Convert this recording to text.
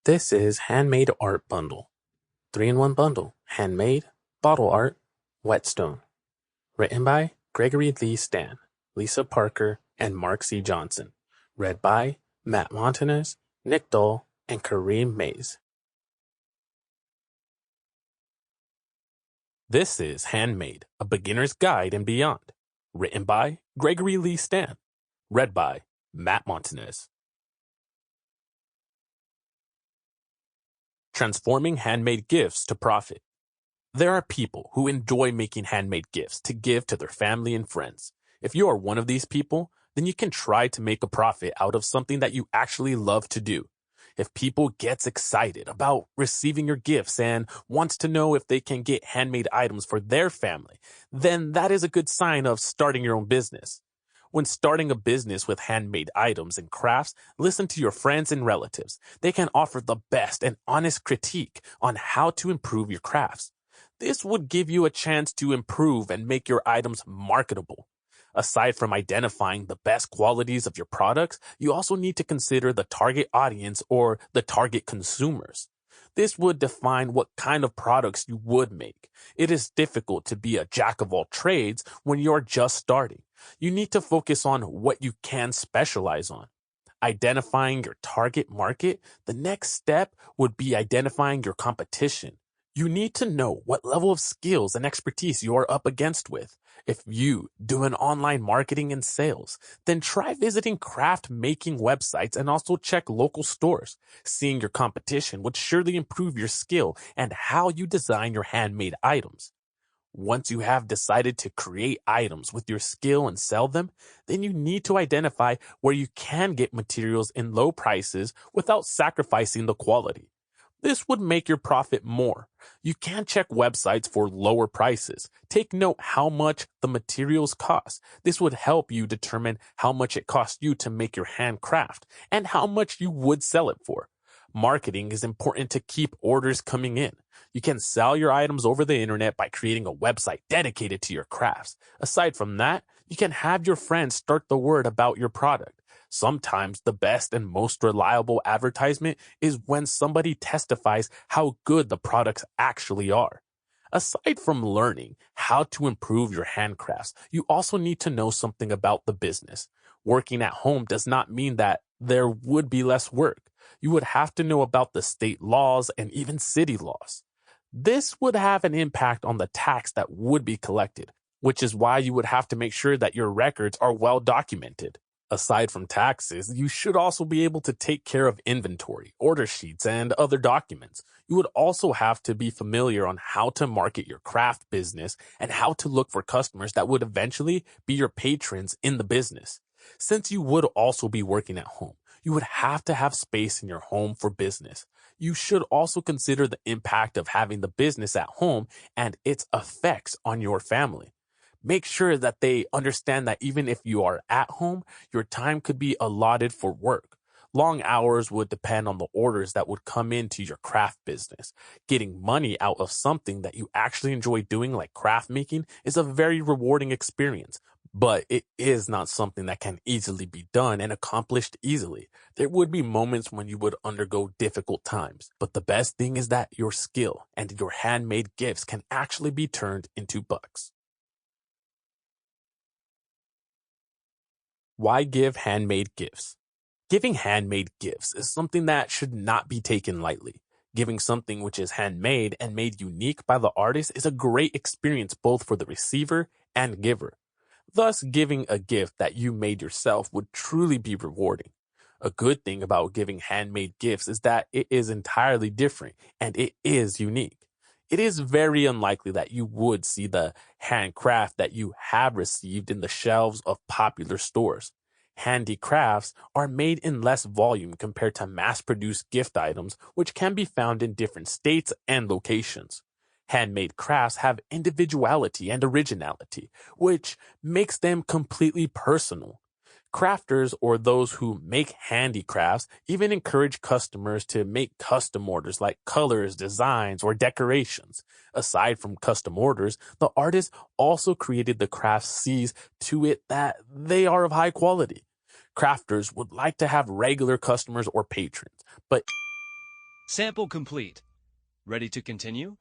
This is Handmade Art Bundle. 3-in-1 bundle. Handmade, bottle art, Whetstone. Written by Gregory Lee Stan, Lisa Parker, and Mark C. Johnson. Read by Matt Montanez, Nick Dolle, and Kareem Maize. This is Handmade, a beginner's guide and beyond. Written by Gregory Lee Stan. Read by Matt Montanez. Transforming handmade gifts to profit. There are people who enjoy making handmade gifts to give to their family and friends. If you are one of these people, then you can try to make a profit out of something that you actually love to do. If people gets excited about receiving your gifts and wants to know if they can get handmade items for their family, then that is a good sign of starting your own business. When starting a business with handmade items and crafts, listen to your friends and relatives. They can offer the best and honest critique on how to improve your crafts. This would give you a chance to improve and make your items marketable. Aside from identifying the best qualities of your products, you also need to consider the target audience or the target consumers. This would define what kind of products you would make. It is difficult to be a jack of all trades when you're just starting. You need to focus on what you can specialize on. Identifying your target market, the next step would be identifying your competition. You need to know what level of skills and expertise you are up against with. If you do an online marketing and sales, then try visiting craft making websites and also check local stores. Seeing your competition would surely improve your skill and how you design your handmade items. Once you have decided to create items with your skill and sell them, then you need to identify where you can get materials in low prices without sacrificing the quality. This would make your profit more. You can check websites for lower prices. Take note how much the materials cost. This would help you determine how much it costs you to make your handcraft and how much you would sell it for. Marketing is important to keep orders coming in. You can sell your items over the internet by creating a website dedicated to your crafts. Aside from that, you can have your friends start the word about your product. Sometimes the best and most reliable advertisement is when somebody testifies how good the products actually are. Aside from learning how to improve your handcrafts, you also need to know something about the business. Working at home does not mean that there would be less work. You would have to know about the state laws and even city laws. This would have an impact on the tax that would be collected, which is why you would have to make sure that your records are well documented. Aside from taxes, you should also be able to take care of inventory, order sheets, and other documents. You would also have to be familiar on how to market your craft business and how to look for customers that would eventually be your patrons in the business. Since you would also be working at home, you would have to have space in your home for business. You should also consider the impact of having the business at home and its effects on your family. Make sure that they understand that even if you are at home, your time could be allotted for work. Long hours would depend on the orders that would come into your craft business. Getting money out of something that you actually enjoy doing, like craft making, is a very rewarding experience. But it is not something that can easily be done and accomplished easily. There would be moments when you would undergo difficult times. But the best thing is that your skill and your handmade gifts can actually be turned into bucks. Why give handmade gifts? Giving handmade gifts is something that should not be taken lightly. Giving something which is handmade and made unique by the artist is a great experience both for the receiver and giver. Thus, giving a gift that you made yourself would truly be rewarding. A good thing about giving handmade gifts is that it is entirely different and it is unique. It is very unlikely that you would see the handcraft that you have received in the shelves of popular stores. Handicrafts are made in less volume compared to mass-produced gift items, which can be found in different states and locations. Handmade crafts have individuality and originality, which makes them completely personal. Crafters, or those who make handicrafts, even encourage customers to make custom orders like colors, designs, or decorations. Aside from custom orders, the artist also created the craft sees to it that they are of high quality. Crafters would like to have regular customers or patrons, but Sample complete. Ready to continue?